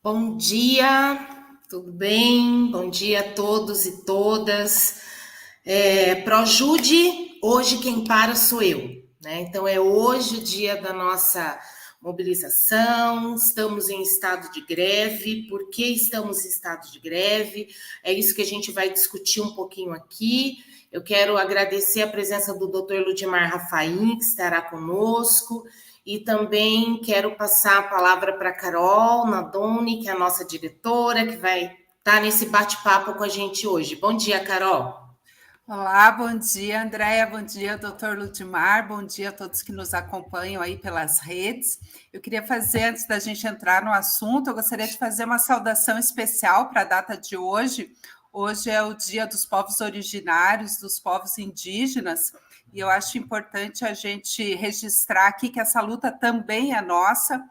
Bom dia, tudo bem? Bom dia a todos e todas. Projude, hoje quem para sou eu, né? Então é hoje o dia da nossa mobilização, estamos em estado de greve. Por que estamos em estado de greve? É isso que a gente vai discutir um pouquinho aqui. Eu quero agradecer a presença do Dr. Ludimar Rafaim, que estará conosco, e também quero passar a palavra para a Carol Nadoni, que é a nossa diretora, que vai estar nesse bate-papo com a gente hoje. Bom dia, Carol. Olá, bom dia, Andréia, bom dia, doutor Ludimar, bom dia a todos que nos acompanham aí pelas redes. Eu queria fazer, antes da gente entrar no assunto, eu gostaria de fazer uma saudação especial para a data de hoje. Hoje é o Dia dos Povos Originários, dos povos indígenas, e eu acho importante a gente registrar aqui que essa luta também é nossa,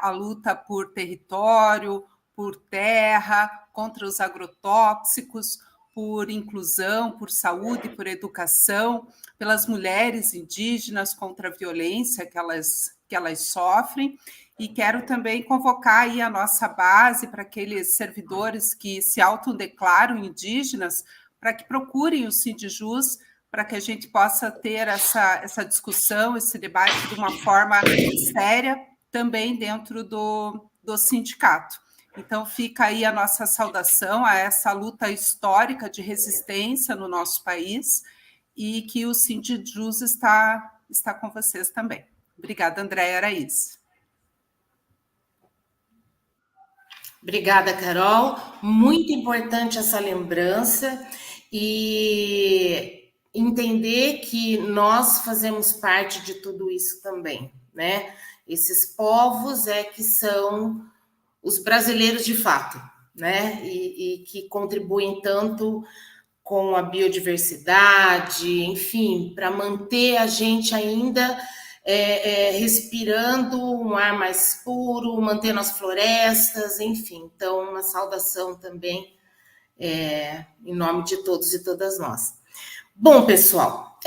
a luta por território, por terra, contra os agrotóxicos, por inclusão, por saúde, por educação, pelas mulheres indígenas contra a violência que elas sofrem. E quero também convocar aí a nossa base para aqueles servidores que se autodeclaram indígenas, para que procurem o Sindijus, para que a gente possa ter essa discussão, esse debate de uma forma séria, também dentro do sindicato. Então, fica aí a nossa saudação a essa luta histórica de resistência no nosso país e que o Sindijus está com vocês também. Obrigada, Andréia, era isso. Obrigada, Carol. Muito importante essa lembrança e entender que nós fazemos parte de tudo isso também, né? Esses povos que são os brasileiros de fato, né? E que contribuem tanto com a biodiversidade, enfim, para manter a gente ainda respirando um ar mais puro, mantendo as florestas, enfim. Então, uma saudação também em nome de todos e todas nós. Bom, pessoal,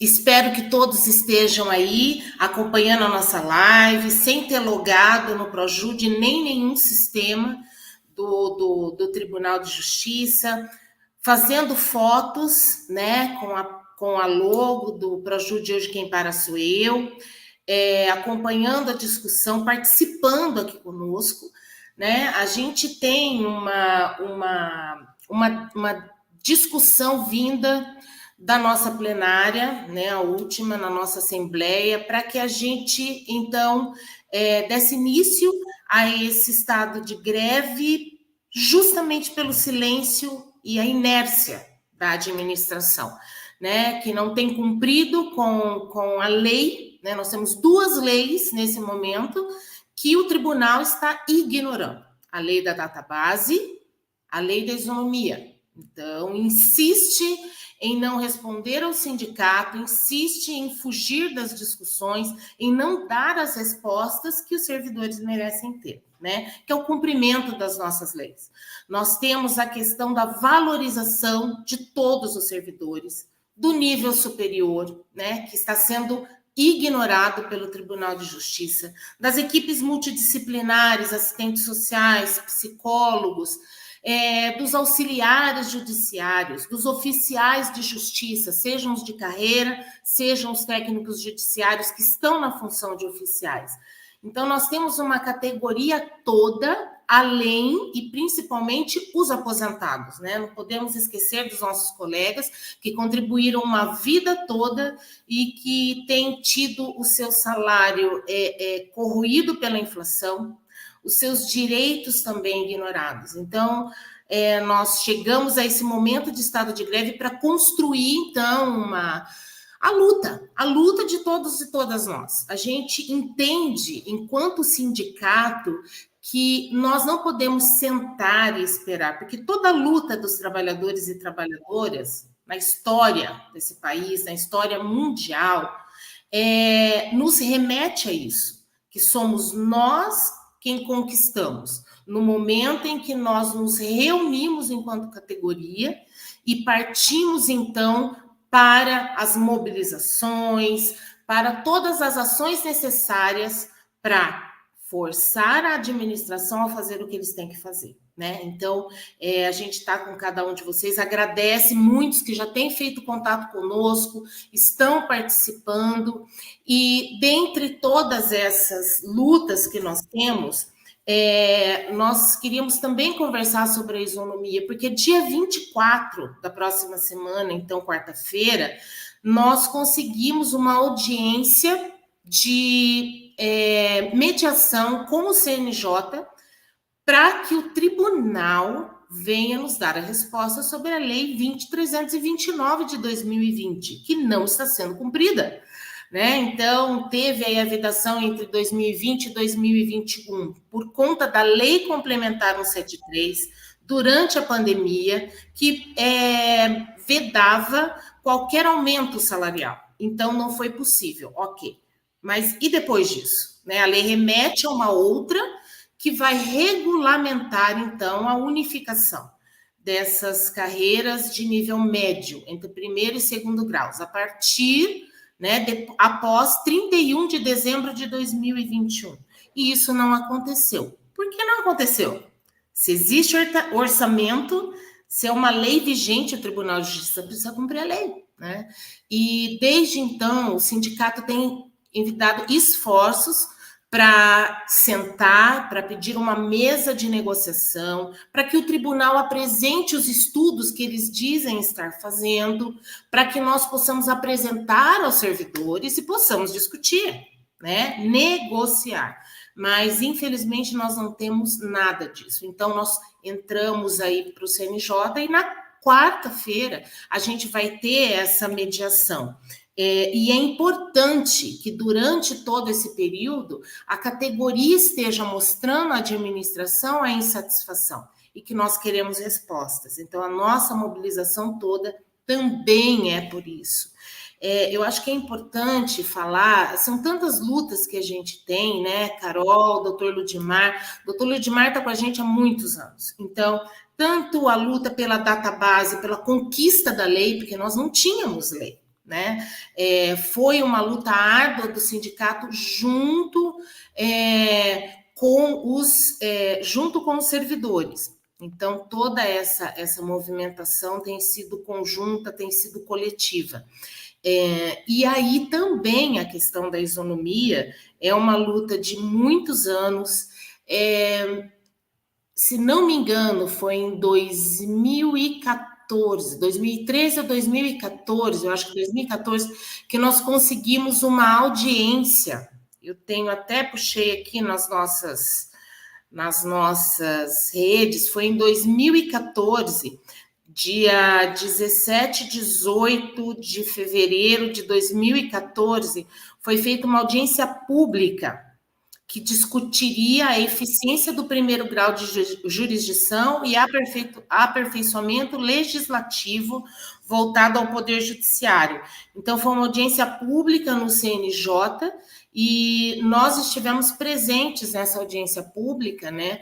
espero que todos estejam aí acompanhando a nossa live, sem ter logado no Projude nem nenhum sistema do Tribunal de Justiça, fazendo fotos, né, com a logo do Projude Hoje Quem Para Sou Eu, acompanhando a discussão, participando aqui conosco, né? A gente tem uma discussão vinda da nossa plenária, né, a última na nossa assembleia, para que a gente, então, desse início a esse estado de greve, justamente pelo silêncio e a inércia da administração, né, que não tem cumprido com a lei, né? Nós temos duas leis nesse momento que o tribunal está ignorando: a lei da database, a lei da isonomia. Então, insiste em não responder ao sindicato, insiste em fugir das discussões, em não dar as respostas que os servidores merecem ter, né? Que é o cumprimento das nossas leis. Nós temos a questão da valorização de todos os servidores, do nível superior, né? Que está sendo ignorado pelo Tribunal de Justiça, das equipes multidisciplinares, assistentes sociais, psicólogos, dos auxiliares judiciários, dos oficiais de justiça, sejam os de carreira, sejam os técnicos judiciários que estão na função de oficiais. Então, nós temos uma categoria toda, além e principalmente os aposentados, né? Não podemos esquecer dos nossos colegas que contribuíram uma vida toda e que têm tido o seu salário corroído pela inflação, os seus direitos também ignorados. Então, nós chegamos a esse momento de estado de greve para construir, então, a luta de todos e todas nós. A gente entende, enquanto sindicato, que nós não podemos sentar e esperar, porque toda a luta dos trabalhadores e trabalhadoras na história desse país, na história mundial, nos remete a isso, que somos nós quem conquistamos, no momento em que nós nos reunimos enquanto categoria e partimos, então, para as mobilizações, para todas as ações necessárias para forçar a administração a fazer o que eles têm que fazer, né? Então, a gente está com cada um de vocês, agradece muitos que já têm feito contato conosco, estão participando, e dentre todas essas lutas que nós temos, nós queríamos também conversar sobre a isonomia, porque dia 24 da próxima semana, então quarta-feira, nós conseguimos uma audiência de mediação com o CNJ para que o tribunal venha nos dar a resposta sobre a Lei 20.329 de 2020, que não está sendo cumprida, né? Então, teve aí a vedação entre 2020 e 2021 por conta da Lei Complementar 173, durante a pandemia, que vedava qualquer aumento salarial. Então, não foi possível, ok. Mas e depois disso? Né? A lei remete a uma outra que vai regulamentar, então, a unificação dessas carreiras de nível médio, entre primeiro e segundo graus, a partir, né, após 31 de dezembro de 2021. E isso não aconteceu. Por que não aconteceu? Se existe orçamento, se é uma lei vigente, o Tribunal de Justiça precisa cumprir a lei, né? E desde então, o sindicato tem envidado esforços para sentar, para pedir uma mesa de negociação, para que o tribunal apresente os estudos que eles dizem estar fazendo, para que nós possamos apresentar aos servidores e possamos discutir, né? Negociar. Mas, infelizmente, nós não temos nada disso. Então, nós entramos aí para o CNJ e na quarta-feira a gente vai ter essa mediação. E é importante que durante todo esse período a categoria esteja mostrando à administração a insatisfação e que nós queremos respostas. Então, a nossa mobilização toda também é por isso. Eu acho que é importante falar, são tantas lutas que a gente tem, né, Carol, doutor Ludimar está com a gente há muitos anos, então, tanto a luta pela database, pela conquista da lei, porque nós não tínhamos lei, né, foi uma luta árdua do sindicato junto com os servidores. Então, toda essa movimentação tem sido conjunta, tem sido coletiva. E aí também a questão da isonomia é uma luta de muitos anos. Se não me engano, foi em 2014, 2013 ou 2014, eu acho que 2014, que nós conseguimos uma audiência. Eu tenho até puxei aqui nas nossas redes, foi em 2014, dia 17 e 18 de fevereiro de 2014, foi feita uma audiência pública que discutiria a eficiência do primeiro grau de jurisdição e aperfeiçoamento legislativo voltado ao Poder Judiciário. Então, foi uma audiência pública no CNJ e nós estivemos presentes nessa audiência pública, né?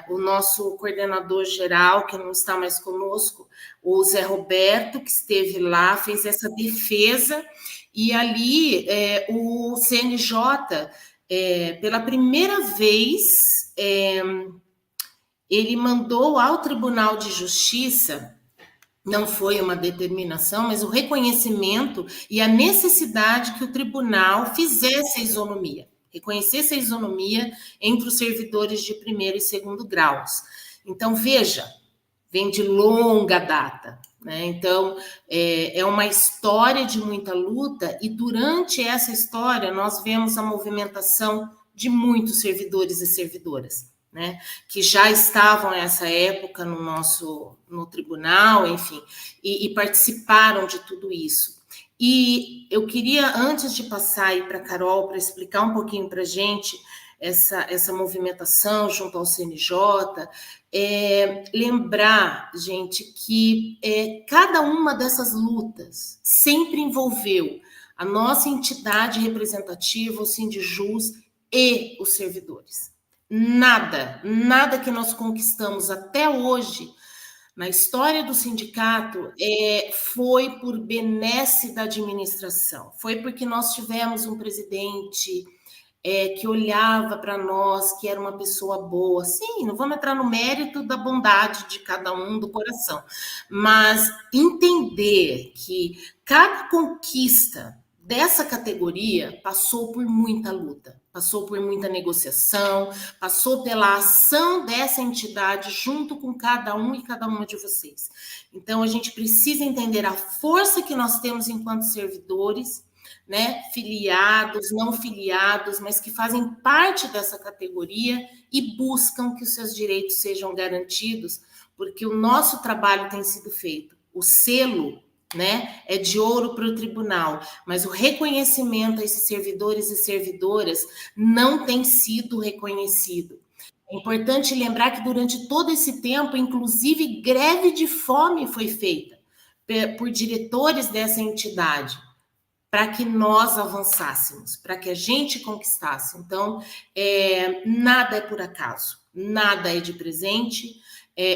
O nosso coordenador geral, que não está mais conosco, o Zé Roberto, que esteve lá, fez essa defesa, e ali o CNJ, pela primeira vez, ele mandou ao Tribunal de Justiça, não foi uma determinação, mas o reconhecimento e a necessidade que o tribunal fizesse a isonomia, reconhecesse a isonomia entre os servidores de primeiro e segundo graus. Então, veja, vem de longa data, né? Então, é uma história de muita luta, e durante essa história nós vemos a movimentação de muitos servidores e servidoras, né, que já estavam nessa época no tribunal, enfim, e participaram de tudo isso. E eu queria, antes de passar aí para a Carol, para explicar um pouquinho para a gente essa movimentação junto ao CNJ, lembrar, gente, que cada uma dessas lutas sempre envolveu a nossa entidade representativa, o Sindijus, e os servidores. Nada que nós conquistamos até hoje na história do sindicato foi por benesse da administração, foi porque nós tivemos um presidente que olhava para nós, que era uma pessoa boa. Sim, não vamos entrar no mérito da bondade de cada um, do coração, mas entender que cada conquista dessa categoria passou por muita luta, passou por muita negociação, passou pela ação dessa entidade junto com cada um e cada uma de vocês. Então, a gente precisa entender a força que nós temos enquanto servidores, né, filiados, não filiados, mas que fazem parte dessa categoria e buscam que os seus direitos sejam garantidos, porque o nosso trabalho tem sido feito. O selo, né, é de ouro para o tribunal, mas o reconhecimento a esses servidores e servidoras não tem sido reconhecido. É importante lembrar que durante todo esse tempo, inclusive greve de fome foi feita por diretores dessa entidade, para que nós avançássemos, para que a gente conquistasse. Então, nada é por acaso, nada é de presente.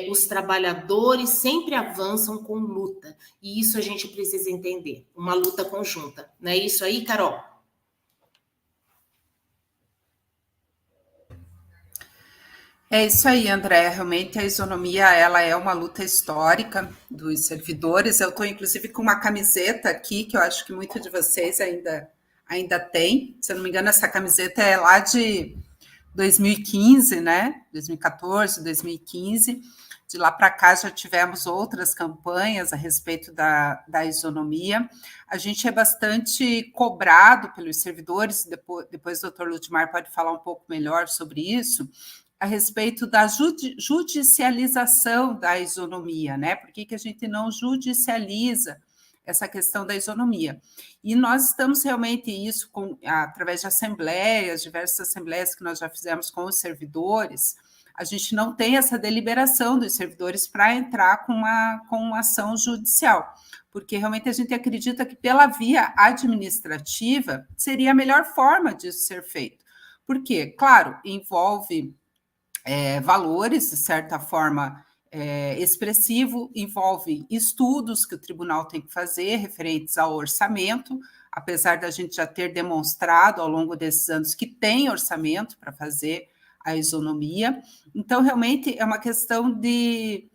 Os trabalhadores sempre avançam com luta, e isso a gente precisa entender, uma luta conjunta. Não é isso aí, Carol? É isso aí, André. Realmente a isonomia ela é uma luta histórica dos servidores. Eu estou, inclusive, com uma camiseta aqui, que eu acho que muitos de vocês ainda tem. Se eu não me engano, essa camiseta é lá de 2015, né? 2014, 2015. De lá para cá já tivemos outras campanhas a respeito da isonomia. A gente é bastante cobrado pelos servidores, depois o doutor Ludmar pode falar um pouco melhor sobre isso, a respeito da judicialização da isonomia, né? Por que a gente não judicializa essa questão da isonomia? E nós estamos realmente isso através de assembleias, diversas assembleias que nós já fizemos com os servidores. A gente não tem essa deliberação dos servidores para entrar com uma ação judicial, porque realmente a gente acredita que pela via administrativa seria a melhor forma disso ser feito. Porque, claro, envolve valores, de certa forma, expressivo, envolve estudos que o tribunal tem que fazer referentes ao orçamento, apesar da gente já ter demonstrado ao longo desses anos que tem orçamento para fazer a isonomia. Então, realmente, é uma questão de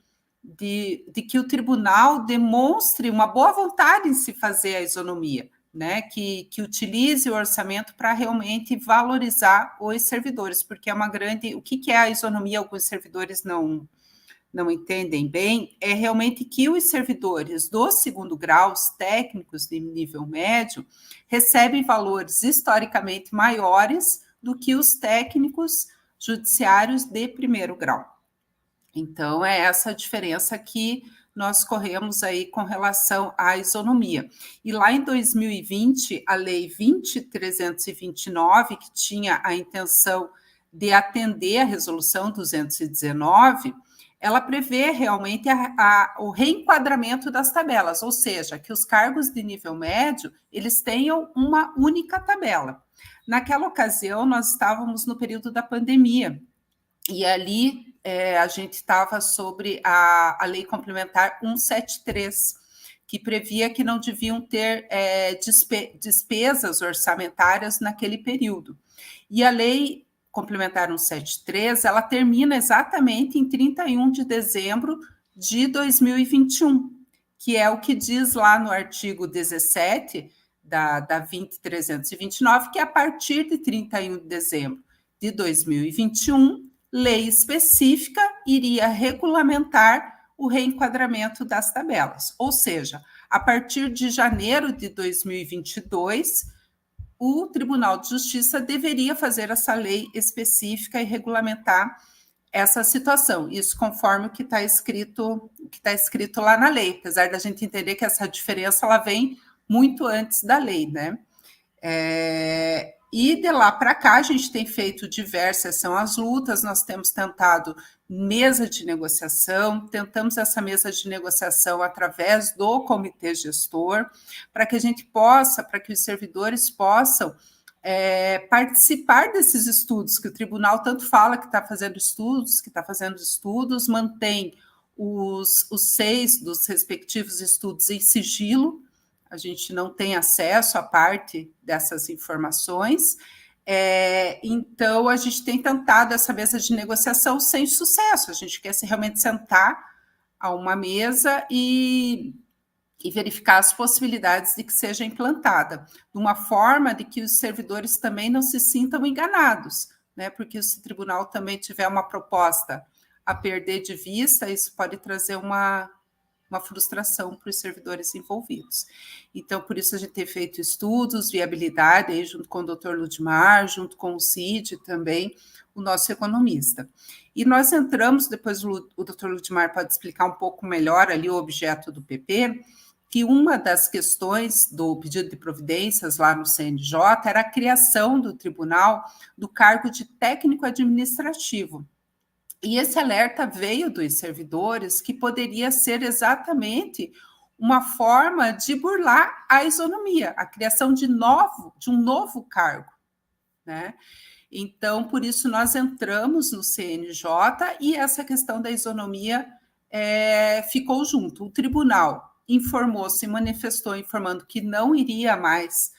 que o tribunal demonstre uma boa vontade em se fazer a isonomia, né, que utilize o orçamento para realmente valorizar os servidores, porque é uma grande... O que é a isonomia? Alguns servidores não entendem bem, é realmente que os servidores do segundo grau, os técnicos de nível médio, recebem valores historicamente maiores do que os técnicos judiciários de primeiro grau. Então, é essa diferença que nós corremos aí com relação à isonomia. E lá em 2020, a Lei 20.329, que tinha a intenção de atender a Resolução 219, ela prevê realmente o reenquadramento das tabelas, ou seja, que os cargos de nível médio, eles tenham uma única tabela. Naquela ocasião, nós estávamos no período da pandemia, e ali a gente estava sobre a Lei Complementar 173, que previa que não deviam ter despesas orçamentárias naquele período. E a Lei Complementar 173, ela termina exatamente em 31 de dezembro de 2021, que é o que diz lá no artigo 17 da 20.329, que a partir de 31 de dezembro de 2021, lei específica iria regulamentar o reenquadramento das tabelas. Ou seja, a partir de janeiro de 2022, o Tribunal de Justiça deveria fazer essa lei específica e regulamentar essa situação. Isso conforme o que está escrito lá na lei, apesar da gente entender que essa diferença ela vem muito antes da lei, né? E de lá para cá, a gente tem feito diversas, são as lutas, nós temos tentado mesa de negociação, tentamos essa mesa de negociação através do comitê gestor, para que a gente possa, para que os servidores possam participar desses estudos, que o tribunal tanto fala que está fazendo estudos, mantém os 6 dos respectivos estudos em sigilo, a gente não tem acesso a parte dessas informações, Então, a gente tem tentado essa mesa de negociação sem sucesso. A gente quer realmente sentar a uma mesa e verificar as possibilidades de que seja implantada, de uma forma de que os servidores também não se sintam enganados, né? Porque se o tribunal também tiver uma proposta a perder de vista, isso pode trazer uma frustração para os servidores envolvidos. Então, por isso a gente tem feito estudos, viabilidade, aí junto com o Dr. Ludmar, junto com o Cid também, o nosso economista. E nós entramos, depois o Dr. Ludmar pode explicar um pouco melhor ali o objeto do PP, que uma das questões do pedido de providências lá no CNJ era a criação do tribunal do cargo de técnico administrativo. E esse alerta veio dos servidores que poderia ser exatamente uma forma de burlar a isonomia, a criação de um novo cargo, né? Então, por isso, nós entramos no CNJ e essa questão da isonomia ficou junto. O tribunal informou, se manifestou informando que não iria mais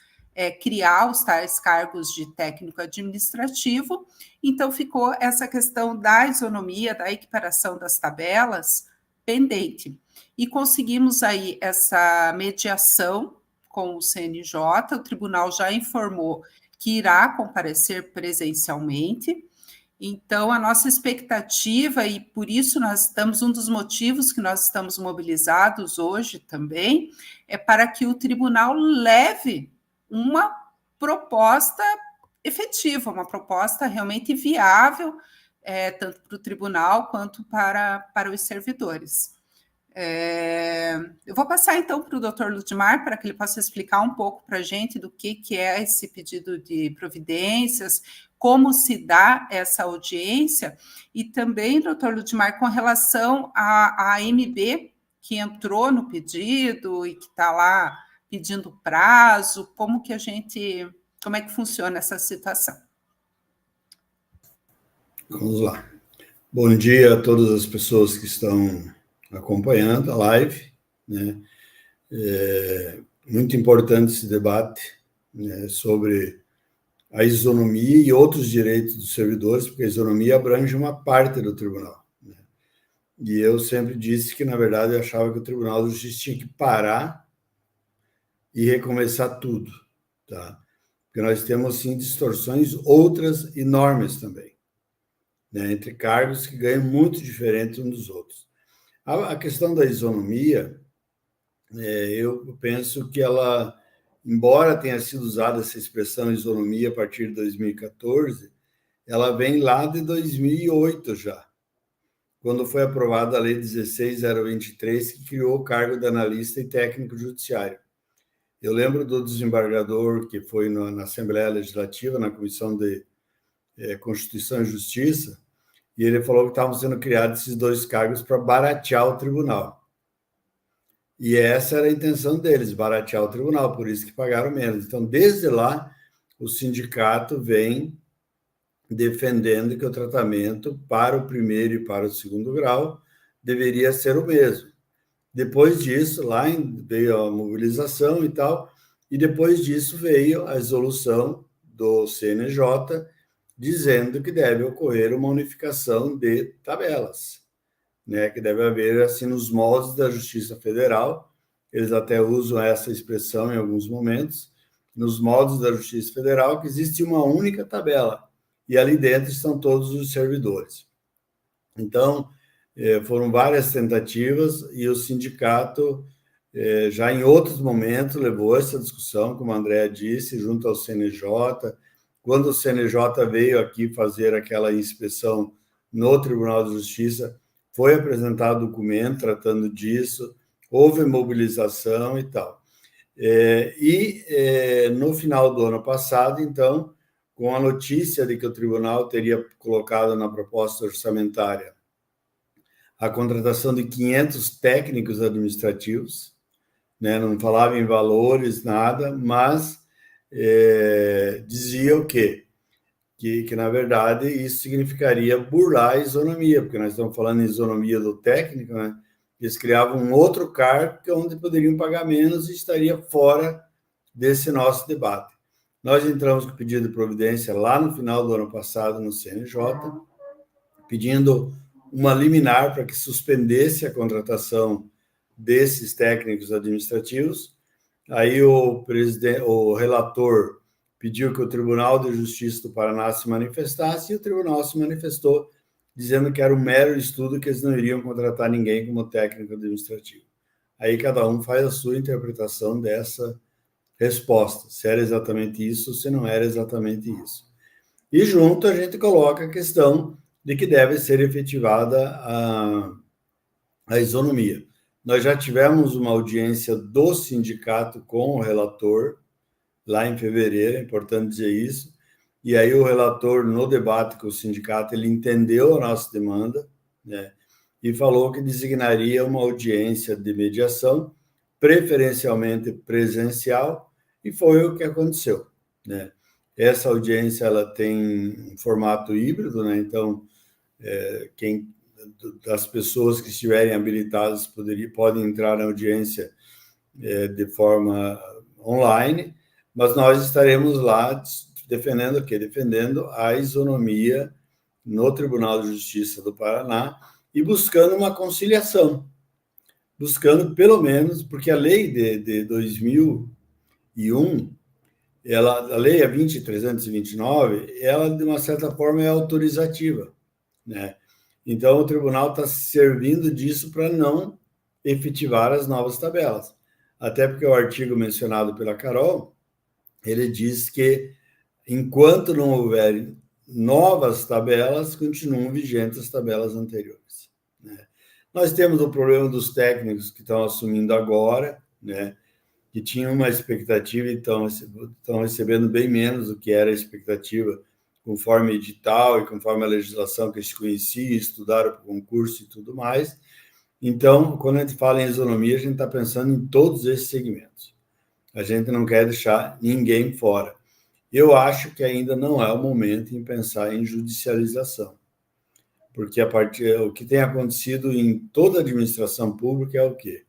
criar os tais cargos de técnico administrativo, então ficou essa questão da isonomia, da equiparação das tabelas pendente. E conseguimos aí essa mediação com o CNJ, o tribunal já informou que irá comparecer presencialmente. Então, a nossa expectativa, e por isso nós estamos, um dos motivos que nós estamos mobilizados hoje também, é para que o tribunal leve uma proposta efetiva, uma proposta realmente viável, tanto para o tribunal quanto para os servidores. Eu vou passar, então, para o Dr. Ludmar, para que ele possa explicar um pouco para a gente do que é esse pedido de providências, como se dá essa audiência, e também, Dr. Ludmar, com relação à AMB, que entrou no pedido e que está lá pedindo prazo, como é que funciona essa situação? Vamos lá. Bom dia a todas as pessoas que estão acompanhando a live, né? Muito importante esse debate, né, sobre a isonomia e outros direitos dos servidores, porque a isonomia abrange uma parte do tribunal, né? E eu sempre disse que, na verdade, eu achava que o Tribunal de Justiça tinha que parar e recomeçar tudo, tá? Porque nós temos, sim, distorções outras enormes também, né, entre cargos que ganham muito diferente uns dos outros. A questão da isonomia, eu penso que ela, embora tenha sido usada essa expressão isonomia a partir de 2014, ela vem lá de 2008 já, quando foi aprovada a Lei 16.023, que criou o cargo de analista e técnico judiciário. Eu lembro do desembargador que foi na Assembleia Legislativa, na Comissão de Constituição e Justiça, e ele falou que estavam sendo criados esses dois cargos para baratear o tribunal. E essa era a intenção deles, baratear o tribunal, por isso que pagaram menos. Então, desde lá, o sindicato vem defendendo que o tratamento para o primeiro e para o segundo grau deveria ser o mesmo. Depois disso, veio a mobilização e tal, e depois disso veio a resolução do CNJ dizendo que deve ocorrer uma unificação de tabelas, né, que deve haver, assim, nos moldes da Justiça Federal, eles até usam essa expressão em alguns momentos, nos moldes da Justiça Federal, que existe uma única tabela, e ali dentro estão todos os servidores. Então, foram várias tentativas, e o sindicato, já em outros momentos, levou essa discussão, como a Andréa disse, junto ao CNJ. Quando o CNJ veio aqui fazer aquela inspeção no Tribunal de Justiça, foi apresentado documento tratando disso, houve mobilização e tal. No final do ano passado, então, com a notícia de que o tribunal teria colocado na proposta orçamentária a contratação de 500 técnicos administrativos, né? Não falava em valores, nada, mas dizia o quê? Que, na verdade, isso significaria burlar a isonomia, porque nós estamos falando em isonomia do técnico, né? Eles criavam um outro cargo onde poderiam pagar menos e estaria fora desse nosso debate. Nós entramos com pedido de providência lá no final do ano passado no CNJ, pedindo uma liminar para que suspendesse a contratação desses técnicos administrativos. Aí o relator pediu que o Tribunal de Justiça do Paraná se manifestasse, e o tribunal se manifestou, dizendo que era um mero estudo, que eles não iriam contratar ninguém como técnico administrativo. Aí cada um faz a sua interpretação dessa resposta, se era exatamente isso ou se não era exatamente isso. E junto a gente coloca a questão de que deve ser efetivada a isonomia. Nós já tivemos uma audiência do sindicato com o relator, lá em fevereiro, é importante dizer isso, e aí o relator, no debate com o sindicato, ele entendeu a nossa demanda, né, e falou que designaria uma audiência de mediação, preferencialmente presencial, e foi o que aconteceu, né. Essa audiência ela tem um formato híbrido, né, então, quem das pessoas que estiverem habilitadas podem entrar na audiência de forma online, mas nós estaremos lá defendendo o quê? Defendendo a isonomia no Tribunal de Justiça do Paraná e buscando uma conciliação, buscando pelo menos, porque a lei de 2001, a lei 20.329, ela de uma certa forma é autorizativa, né? Então, o tribunal está servindo disso para não efetivar as novas tabelas. Até porque o artigo mencionado pela Carol, ele diz que, enquanto não houver novas tabelas, continuam vigentes as tabelas anteriores, né? Nós temos o problema dos técnicos que estão assumindo agora, né, que tinham uma expectativa e estão recebendo bem menos do que era a expectativa, conforme edital e conforme a legislação que eles conheciam, estudaram para o concurso e tudo mais. Então, quando a gente fala em isonomia, a gente está pensando em todos esses segmentos. A gente não quer deixar ninguém fora. Eu acho que ainda não é o momento em pensar em judicialização, porque o que tem acontecido em toda a administração pública é o quê?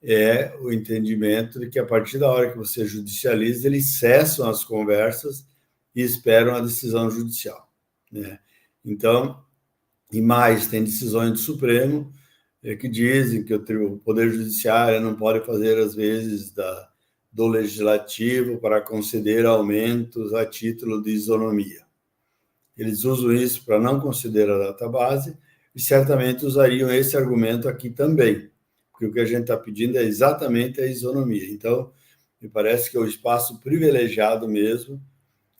É o entendimento de que, a partir da hora que você judicializa, eles cessam as conversas e esperam a decisão judicial, né? Então, e mais, tem decisões do Supremo que dizem que o Poder Judiciário não pode fazer, às vezes, do Legislativo para conceder aumentos a título de isonomia. Eles usam isso para não considerar a database e certamente usariam esse argumento aqui também, porque o que a gente está pedindo é exatamente a isonomia. Então, me parece que é o espaço privilegiado mesmo,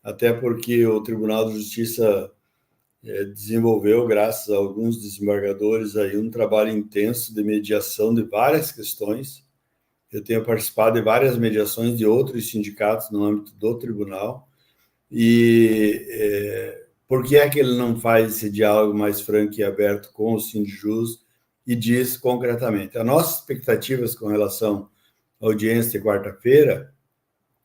até porque o Tribunal de Justiça desenvolveu, graças a alguns desembargadores, aí, um trabalho intenso de mediação de várias questões. Eu tenho participado de várias mediações de outros sindicatos no âmbito do tribunal. E por que é que ele não faz esse diálogo mais franco e aberto com o Sindijus e diz concretamente? As nossas expectativas com relação à audiência de quarta-feira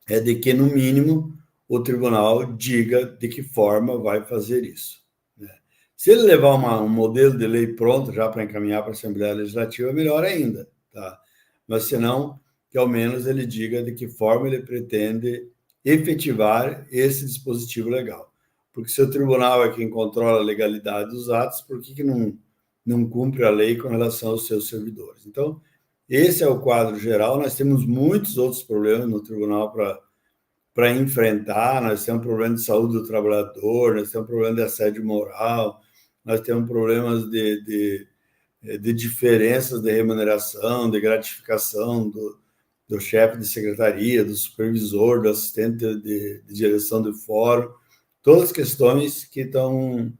é de que, no mínimo, o tribunal diga de que forma vai fazer isso, né? Se ele levar um modelo de lei pronto já para encaminhar para a Assembleia Legislativa, melhor ainda, tá? Mas, se não, que ao menos ele diga de que forma ele pretende efetivar esse dispositivo legal. Porque se o tribunal é quem controla a legalidade dos atos, por que não cumpre a lei com relação aos seus servidores? Então, esse é o quadro geral. Nós temos muitos outros problemas no tribunal para enfrentar. Nós temos problema de saúde do trabalhador, nós temos problema de assédio moral, nós temos problemas de diferenças de remuneração, de gratificação do chefe de secretaria, do supervisor, do assistente de direção do fórum, todas as questões que estão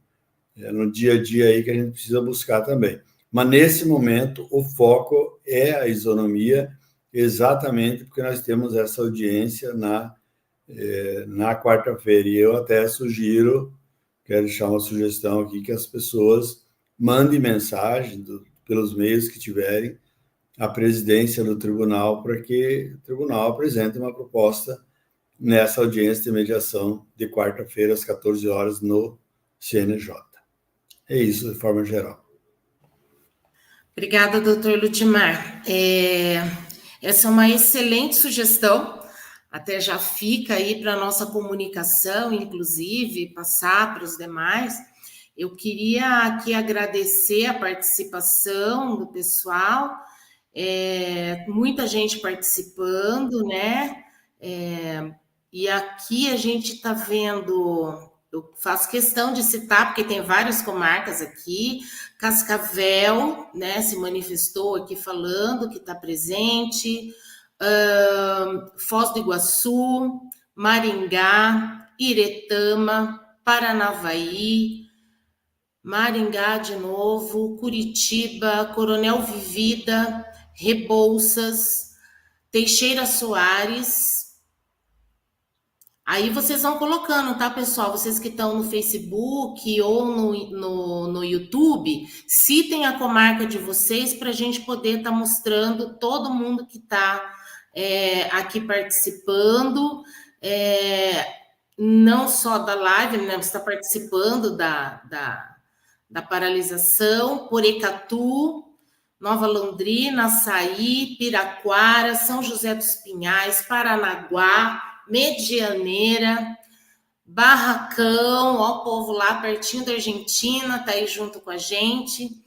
no dia a dia aí que a gente precisa buscar também. Mas, nesse momento, o foco é a isonomia, exatamente porque nós temos essa audiência na quarta-feira. E eu até quero deixar uma sugestão aqui, que as pessoas mandem mensagem pelos meios que tiverem à presidência do tribunal para que o tribunal apresente uma proposta nessa audiência de mediação de quarta-feira, às 14 horas, no CNJ. É isso, de forma geral. Obrigada, doutor Ludimar. Essa é uma excelente sugestão. até já fica aí para a nossa comunicação, inclusive, passar para os demais. Eu queria aqui agradecer a participação do pessoal, muita gente participando, né? E aqui a gente está vendo, eu faço questão de citar, porque tem várias comarcas aqui, Cascavel, né, se manifestou aqui falando que está presente, Foz do Iguaçu, Maringá, Iretama, Paranavaí, Maringá de novo, Curitiba, Coronel Vivida, Rebouças, Teixeira Soares. Aí vocês vão colocando, tá, pessoal? Vocês que estão no Facebook ou no YouTube, citem a comarca de vocês para a gente poder estar mostrando todo mundo que está aqui participando, não só da live, né? Você está participando da paralisação, Porecatu, Nova Londrina, Açaí, Piraquara, São José dos Pinhais, Paranaguá, Medianeira, Barracão, ó, o povo lá pertinho da Argentina, tá aí junto com a gente.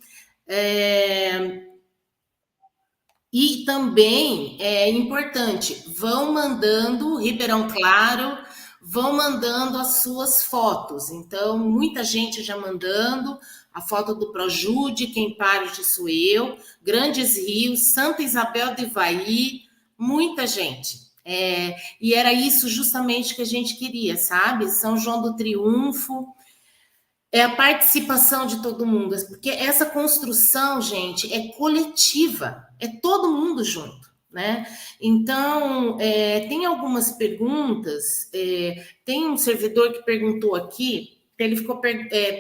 E também é importante, vão mandando, Ribeirão Claro, vão mandando as suas fotos. Então, muita gente já mandando a foto do Projude, quem parte sou eu, Grandes Rios, Santa Isabel do Ivaí, muita gente. E era isso justamente que a gente queria, sabe? São João do Triunfo, a participação de todo mundo, porque essa construção, gente, é coletiva, é todo mundo junto, né? Então, tem algumas perguntas, tem um servidor que perguntou aqui, ele ficou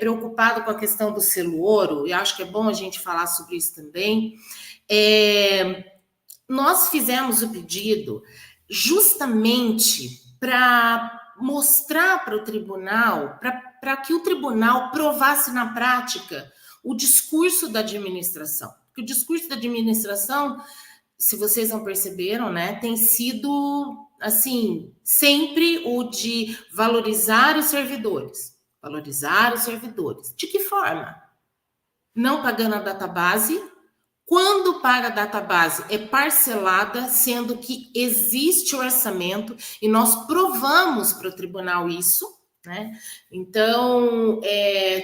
preocupado com a questão do selo ouro, e acho que é bom a gente falar sobre isso também. Nós fizemos o pedido justamente para mostrar para o tribunal, para que o tribunal provasse na prática o discurso da administração. Porque o discurso da administração, se vocês não perceberam, né, tem sido, assim, sempre o de valorizar os servidores. Valorizar os servidores. De que forma? Não pagando a database. Quando paga a database é parcelada, sendo que existe o orçamento, e nós provamos para o tribunal isso, né? Então,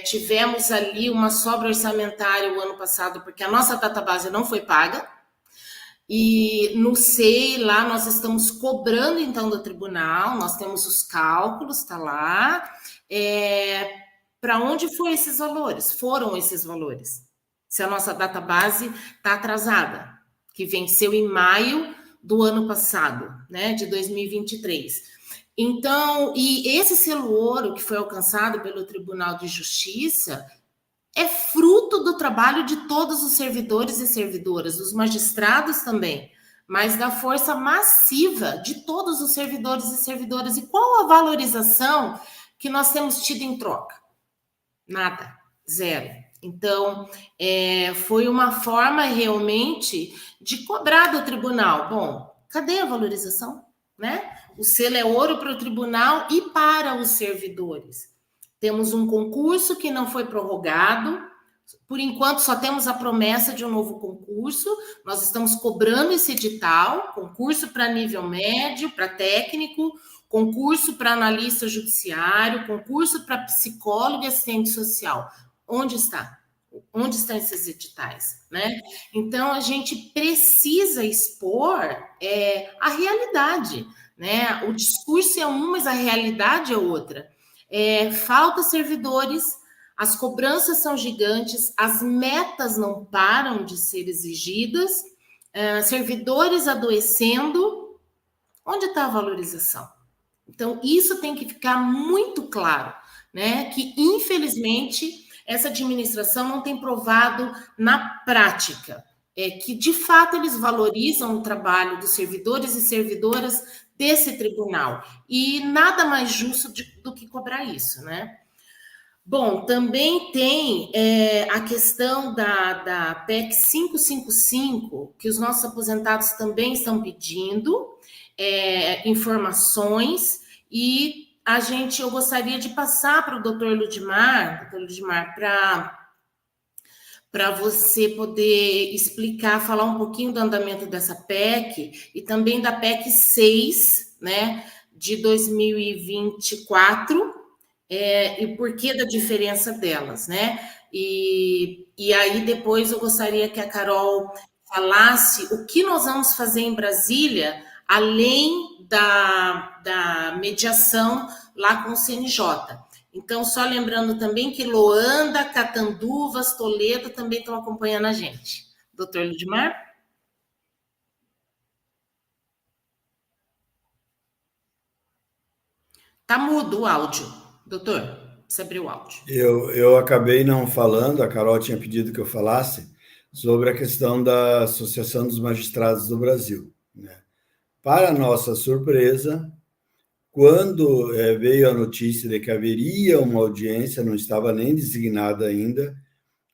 tivemos ali uma sobra orçamentária o ano passado, porque a nossa database não foi paga, e no SEI lá nós estamos cobrando então do tribunal, nós temos os cálculos, está lá, para onde foram esses valores? Se a nossa database está atrasada, que venceu em maio do ano passado, né, de 2023. Então, e esse selo ouro que foi alcançado pelo Tribunal de Justiça é fruto do trabalho de todos os servidores e servidoras, dos magistrados também, mas da força massiva de todos os servidores e servidoras. E qual a valorização que nós temos tido em troca? Nada, zero. Então, foi uma forma realmente de cobrar do tribunal. Bom, cadê a valorização? Né? O selo é ouro para o tribunal e para os servidores. Temos um concurso que não foi prorrogado. Por enquanto, só temos a promessa de um novo concurso. Nós estamos cobrando esse edital, concurso para nível médio, para técnico, concurso para analista judiciário, concurso para psicólogo e assistente social. Onde está? Onde estão esses editais, né? Então, a gente precisa expor a realidade, né? O discurso é um, mas a realidade é outra. Falta servidores, as cobranças são gigantes, as metas não param de ser exigidas, servidores adoecendo. Onde está a valorização? Então, isso tem que ficar muito claro, né? Que, infelizmente, essa administração não tem provado na prática que, de fato, eles valorizam o trabalho dos servidores e servidoras desse tribunal. E nada mais justo do que cobrar isso, né? Bom, também tem a questão da PEC 555, que os nossos aposentados também estão pedindo. informações, e eu gostaria de passar para o doutor Ludmar, para você poder explicar, falar um pouquinho do andamento dessa PEC e também da PEC 6, né, de 2024, e por que da diferença delas, né? E aí depois eu gostaria que a Carol falasse o que nós vamos fazer em Brasília, além da mediação lá com o CNJ. Então, só lembrando também que Loanda, Catanduvas, Toledo também estão acompanhando a gente. Doutor Ludmar? Está mudo o áudio. Doutor, você abriu o áudio. Eu acabei não falando, a Carol tinha pedido que eu falasse, sobre a questão da Associação dos Magistrados do Brasil, né? Para nossa surpresa, quando veio a notícia de que haveria uma audiência, não estava nem designada ainda,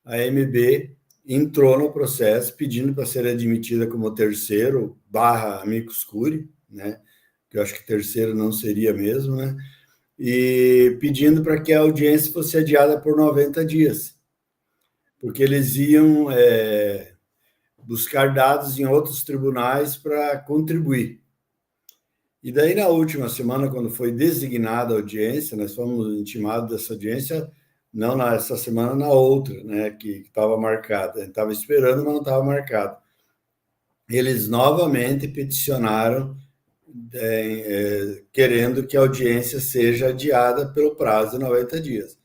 a AMB entrou no processo pedindo para ser admitida como terceiro / amicus curiae, né? Que eu acho que terceiro não seria mesmo, né? E pedindo para que a audiência fosse adiada por 90 dias, porque eles iam buscar dados em outros tribunais para contribuir. E daí, na última semana, quando foi designada a audiência, nós fomos intimados dessa audiência, não nessa semana, na outra, né, que estava marcada. A gente estava esperando, mas não estava marcado. Eles novamente peticionaram, querendo que a audiência seja adiada pelo prazo de 90 dias.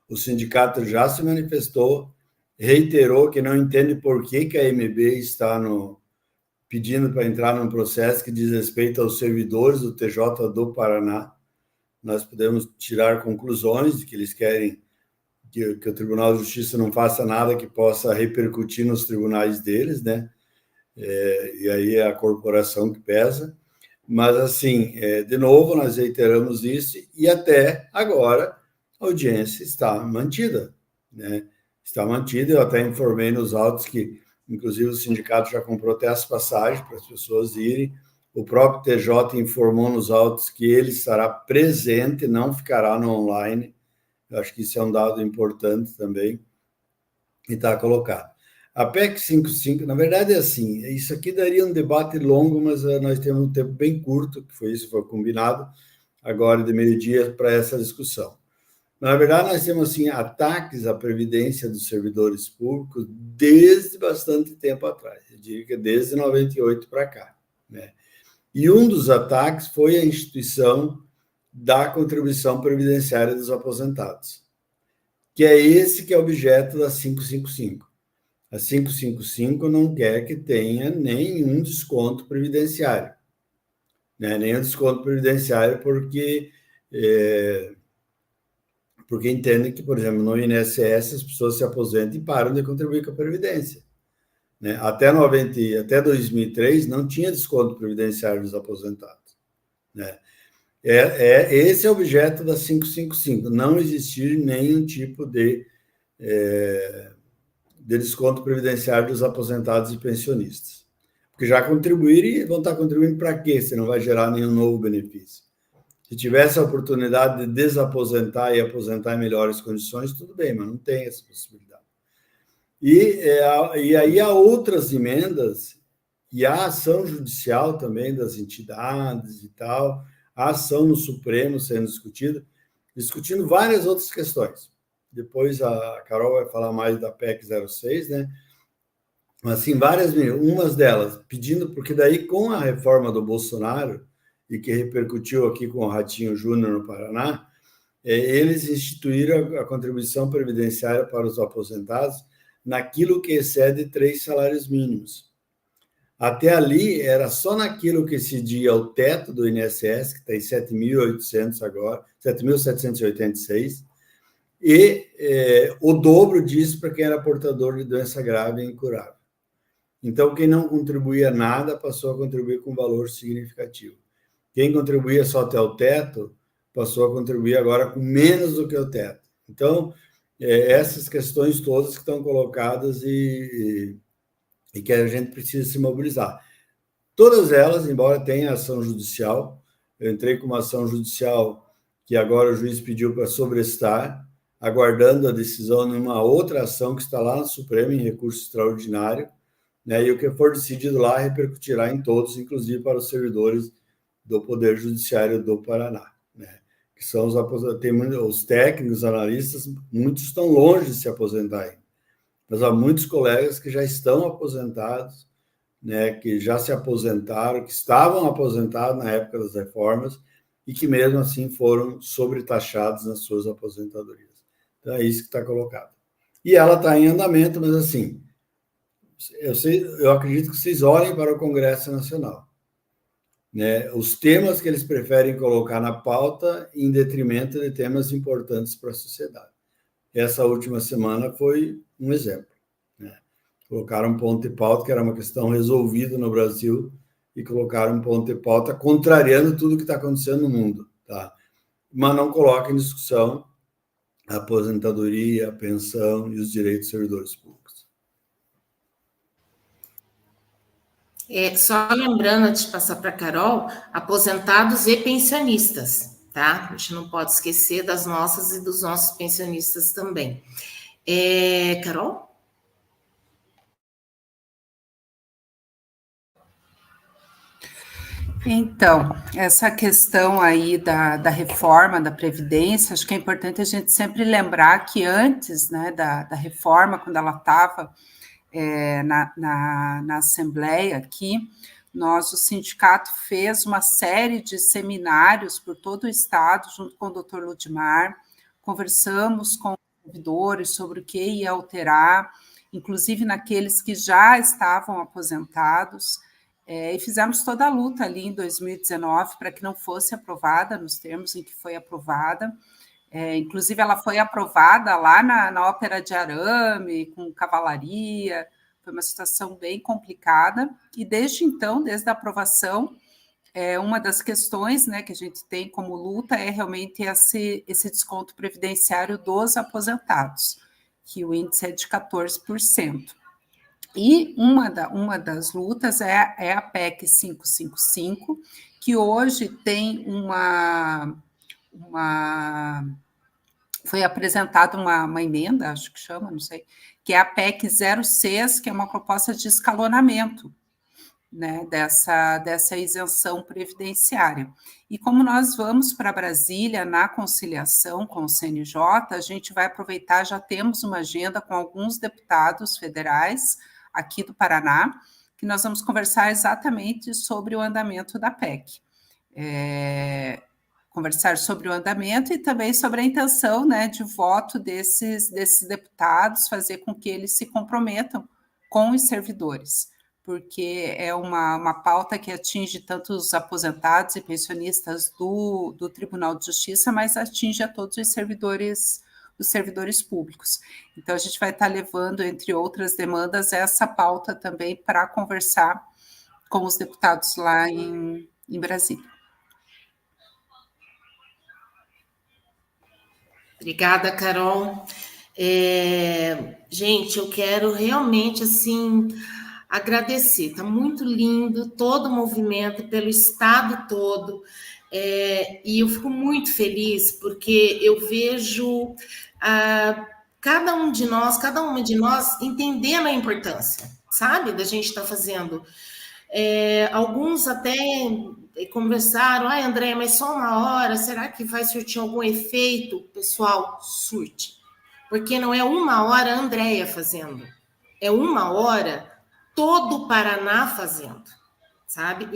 O sindicato já se manifestou, reiterou que não entende por que a AMB está pedindo para entrar num processo que diz respeito aos servidores do TJ do Paraná. Nós podemos tirar conclusões de que eles querem que o Tribunal de Justiça não faça nada que possa repercutir nos tribunais deles, né? E aí é a corporação que pesa. Mas, assim, de novo, nós reiteramos isso, e até agora a audiência está mantida, né? Está mantida. Eu até informei nos autos que, inclusive, o sindicato já comprou até as passagens para as pessoas irem. O próprio TJ informou nos autos que ele estará presente, não ficará no online. Eu acho que isso é um dado importante também, e está colocado. A PEC 55, na verdade, é assim, isso aqui daria um debate longo, mas nós temos um tempo bem curto, que foi combinado agora de meio-dia para essa discussão. Na verdade, nós temos assim, ataques à previdência dos servidores públicos desde bastante tempo atrás, eu diria que desde 98 para cá, né? E um dos ataques foi a instituição da contribuição previdenciária dos aposentados, que é esse que é objeto da 555. A 555 não quer que tenha nenhum desconto previdenciário, né? Nenhum desconto previdenciário porque entendem que, por exemplo, no INSS as pessoas se aposentam e param de contribuir com a Previdência, né? Até 2003 não tinha desconto previdenciário dos aposentados, né? Esse é o objeto da 555, não existir nenhum tipo de desconto previdenciário dos aposentados e pensionistas. Porque já contribuíram e vão estar contribuindo para quê? Se não vai gerar nenhum novo benefício. Se tivesse a oportunidade de desaposentar e aposentar em melhores condições, tudo bem, mas não tem essa possibilidade. E aí há outras emendas, e a ação judicial também das entidades e tal, a ação no Supremo sendo discutindo várias outras questões. Depois a Carol vai falar mais da PEC 06, né? Mas, assim, umas delas pedindo, porque daí com a reforma do Bolsonaro, e que repercutiu aqui com o Ratinho Júnior no Paraná, eles instituíram a contribuição previdenciária para os aposentados naquilo que excede 3 salários mínimos. Até ali, era só naquilo que excedia o teto do INSS, que está em 7.800 agora, 7.786, e o dobro disso para quem era portador de doença grave e incurável. Então, quem não contribuía nada passou a contribuir com valor significativo. Quem contribuía só até o teto passou a contribuir agora com menos do que o teto. Então, essas questões todas que estão colocadas e que a gente precisa se mobilizar. Todas elas, embora tenha ação judicial, eu entrei com uma ação judicial que agora o juiz pediu para sobrestar, aguardando a decisão numa outra ação que está lá no Supremo, em recurso extraordinário, né? E o que for decidido lá repercutirá em todos, inclusive para os servidores do Poder Judiciário do Paraná, né? Que são os técnicos, analistas, muitos estão longe de se aposentar, mas há muitos colegas que já estão aposentados, né, que já se aposentaram, que estavam aposentados na época das reformas e que mesmo assim foram sobretaxados nas suas aposentadorias. Então é isso que está colocado. E ela está em andamento, mas assim, eu acredito que vocês olhem para o Congresso Nacional, né, os temas que eles preferem colocar na pauta em detrimento de temas importantes para a sociedade. Essa última semana foi um exemplo. Colocaram um ponto de pauta que era uma questão resolvida no Brasil e colocaram um ponto de pauta contrariando tudo que está acontecendo no mundo, tá? Mas não coloca em discussão a aposentadoria, a pensão e os direitos dos servidores públicos. Só lembrando, antes de passar para a Carol, aposentados e pensionistas, tá? A gente não pode esquecer das nossas e dos nossos pensionistas também. Carol? Então, essa questão aí da reforma da Previdência, acho que é importante a gente sempre lembrar que antes, né, da reforma, quando ela estava na Assembleia aqui, o sindicato fez uma série de seminários por todo o estado, junto com o doutor Ludmar, conversamos com os servidores sobre o que ia alterar, inclusive naqueles que já estavam aposentados, e fizemos toda a luta ali em 2019 para que não fosse aprovada nos termos em que foi aprovada. Inclusive, ela foi aprovada lá na Ópera de Arame, com cavalaria, foi uma situação bem complicada, e desde então, desde a aprovação, uma das questões, né, que a gente tem como luta é realmente esse desconto previdenciário dos aposentados, que o índice é de 14%. E uma das lutas é a PEC 555, que hoje tem foi apresentada uma emenda, acho que chama, não sei, que é a PEC 06, que é uma proposta de escalonamento, né, dessa isenção previdenciária. E como nós vamos para Brasília na conciliação com o CNJ, a gente vai aproveitar, já temos uma agenda com alguns deputados federais aqui do Paraná, que nós vamos conversar exatamente sobre o andamento da PEC. Conversar sobre o andamento e também sobre a intenção, né, de voto desses deputados, fazer com que eles se comprometam com os servidores, porque é uma pauta que atinge tanto os aposentados e pensionistas do Tribunal de Justiça, mas atinge a todos os servidores públicos. Então, a gente vai estar levando, entre outras demandas, essa pauta também para conversar com os deputados lá em Brasília. Obrigada, Carol. Gente, eu quero realmente, assim, agradecer. Está muito lindo todo o movimento pelo estado todo. E eu fico muito feliz porque eu vejo cada uma de nós entendendo a importância, sabe, da gente estar fazendo. Alguns até conversaram, Andréia, mas só uma hora, será que vai surtir algum efeito? Pessoal, surte. Porque não é uma hora a Andréia fazendo, é uma hora todo o Paraná fazendo, sabe?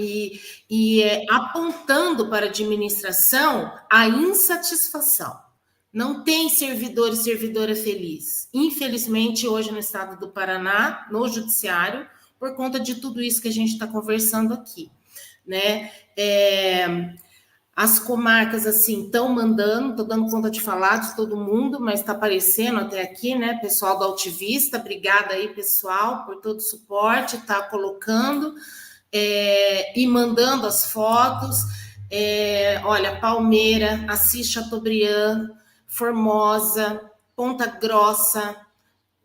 E apontando para a administração a insatisfação. Não tem servidor e servidora feliz. Infelizmente, hoje no estado do Paraná, no judiciário, por conta de tudo isso que a gente está conversando aqui, né? As comarcas, assim, estão mandando, estou dando conta de falar de todo mundo, mas está aparecendo até aqui, né? Pessoal do Altivista, obrigada aí, pessoal, por todo o suporte, está colocando e mandando as fotos. Olha, Palmeira, Assis Chateaubriand, Formosa, Ponta Grossa,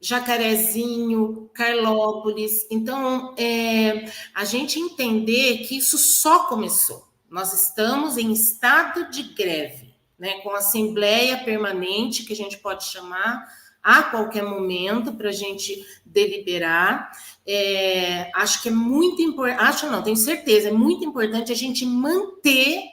Jacarezinho, Carlópolis. Então, a gente entender que isso só começou. Nós estamos em estado de greve, né, com assembleia permanente, que a gente pode chamar a qualquer momento para a gente deliberar. Acho que é muito importante, acho não, tenho certeza, é muito importante a gente manter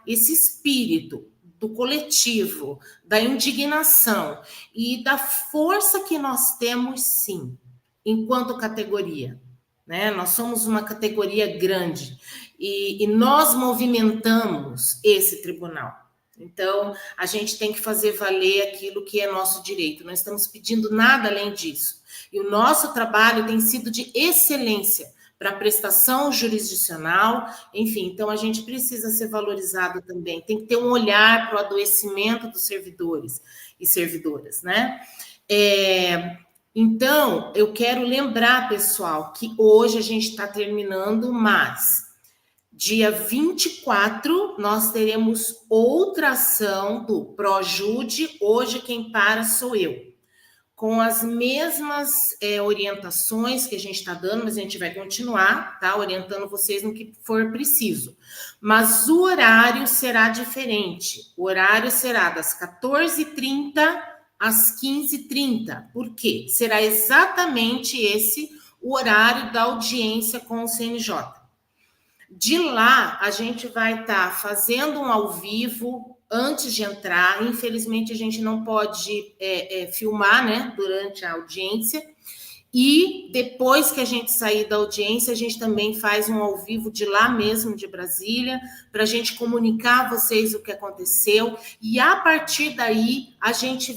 esse espírito do coletivo, da indignação e da força que nós temos, sim, enquanto categoria. Né? Nós somos uma categoria grande e nós movimentamos esse tribunal. Então, a gente tem que fazer valer aquilo que é nosso direito. Não estamos pedindo nada além disso. E o nosso trabalho tem sido de excelência para prestação jurisdicional, enfim, então a gente precisa ser valorizado também, tem que ter um olhar para o adoecimento dos servidores e servidoras, né? Então, eu quero lembrar, pessoal, que hoje a gente está terminando, mas dia 24 nós teremos outra ação do Projude, hoje quem para sou eu. Com as mesmas orientações que a gente está dando, mas a gente vai continuar, tá? Orientando vocês no que for preciso. Mas o horário será diferente. O horário será das 14h30 às 15h30. Por quê? Será exatamente esse o horário da audiência com o CNJ. De lá, a gente vai estar fazendo um ao vivo antes de entrar. Infelizmente, a gente não pode filmar, né, durante a audiência. E depois que a gente sair da audiência, a gente também faz um ao vivo de lá mesmo, de Brasília, para a gente comunicar a vocês o que aconteceu. E a partir daí, a gente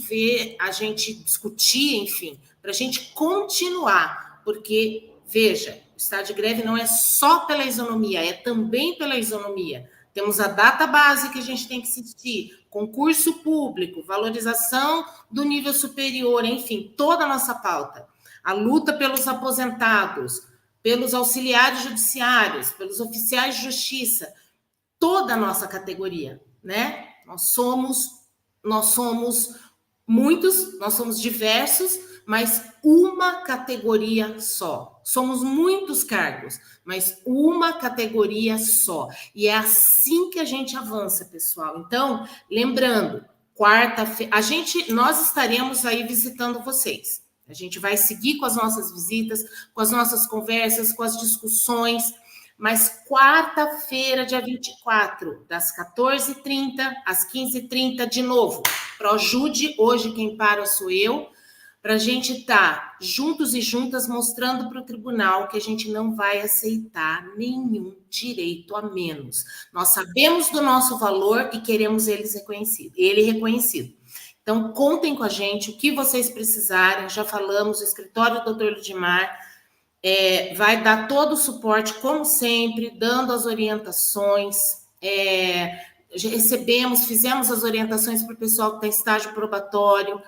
discutir, enfim, para a gente continuar. Porque, veja, o estado de greve não é só pela isonomia, é também pela isonomia. Temos a data base que a gente tem que assistir, concurso público, valorização do nível superior, enfim, toda a nossa pauta. A luta pelos aposentados, pelos auxiliares judiciários, pelos oficiais de justiça, toda a nossa categoria, né? Nós somos muitos, nós somos diversos, mas uma categoria só. Somos muitos cargos, mas uma categoria só. E é assim que a gente avança, pessoal. Então, lembrando, quarta-feira, nós estaremos aí visitando vocês. A gente vai seguir com as nossas visitas, com as nossas conversas, com as discussões, mas quarta-feira, dia 24, das 14h30 às 15h30, de novo, Projude, hoje quem para sou eu, para a gente estar juntos e juntas mostrando para o tribunal que a gente não vai aceitar nenhum direito a menos. Nós sabemos do nosso valor e queremos ele reconhecido. Então, contem com a gente, o que vocês precisarem, já falamos, o escritório do Dr. Ludimar vai dar todo o suporte, como sempre, dando as orientações, fizemos as orientações para o pessoal que está em estágio probatório,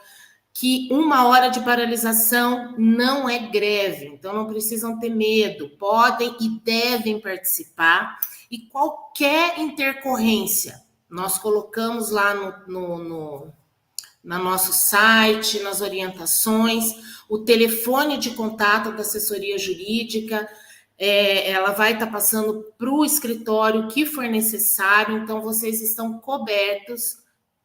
que 1 hora de paralisação não é greve, então não precisam ter medo, podem e devem participar, e qualquer intercorrência, nós colocamos lá no nosso site, nas orientações, o telefone de contato da assessoria jurídica, ela vai estar passando para o escritório o que for necessário, então vocês estão cobertos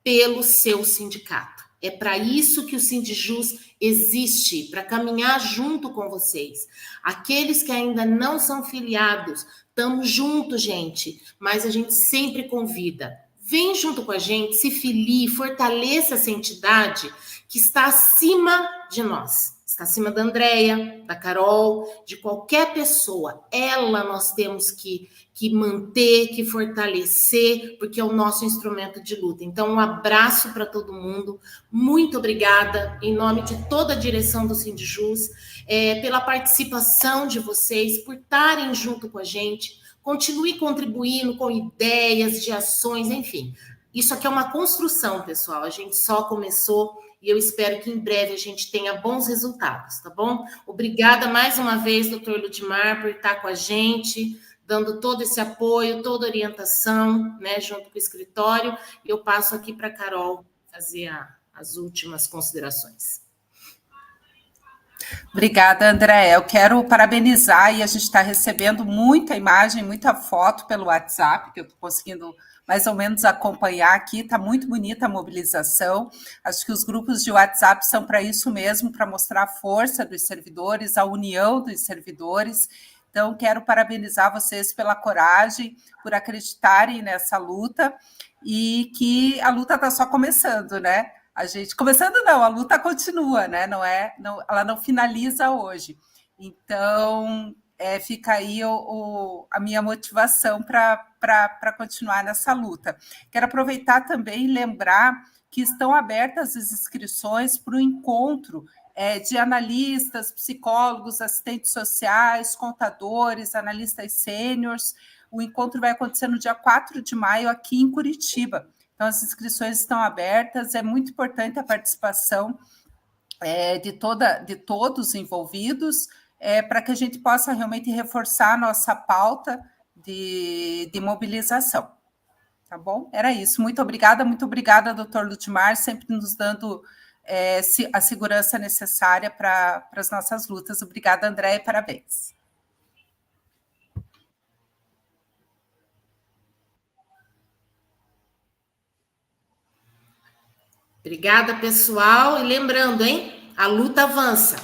pelo seu sindicato. É para isso que o Sindijus existe, para caminhar junto com vocês. Aqueles que ainda não são filiados, estamos juntos, gente, mas a gente sempre convida. Vem junto com a gente, se filie, fortaleça essa entidade que está acima de nós. Está acima da Andréia, da Carol, de qualquer pessoa. Ela nós temos que manter, que fortalecer, porque é o nosso instrumento de luta. Então, um abraço para todo mundo. Muito obrigada, em nome de toda a direção do Sindijus, pela participação de vocês, por estarem junto com a gente. Continue contribuindo com ideias de ações, enfim. Isso aqui é uma construção, pessoal. A gente só começou e eu espero que em breve a gente tenha bons resultados, tá bom? Obrigada mais uma vez, doutor Ludimar, por estar com a gente, dando todo esse apoio, toda orientação, né, junto com o escritório. Eu passo aqui para a Carol fazer as últimas considerações. Obrigada, André. Eu quero parabenizar, e a gente está recebendo muita imagem, muita foto pelo WhatsApp, que eu estou conseguindo mais ou menos acompanhar aqui. Está muito bonita a mobilização. Acho que os grupos de WhatsApp são para isso mesmo, para mostrar a força dos servidores, a união dos servidores. Então, quero parabenizar vocês pela coragem, por acreditarem nessa luta, e que a luta está só começando, né? A gente, começando não, a luta continua, né? Ela não finaliza hoje. Então, fica aí a minha motivação para continuar nessa luta. Quero aproveitar também e lembrar que estão abertas as inscrições para o encontro de analistas, psicólogos, assistentes sociais, contadores, analistas sêniores. O encontro vai acontecer no dia 4 de maio aqui em Curitiba. Então, as inscrições estão abertas, é muito importante a participação de todos os envolvidos, para que a gente possa realmente reforçar a nossa pauta de mobilização. Tá bom? Era isso. Muito obrigada, doutor Ludmar, sempre nos dando a segurança necessária para as nossas lutas. Obrigada, André, e parabéns. Obrigada, pessoal. E lembrando, hein? A luta avança.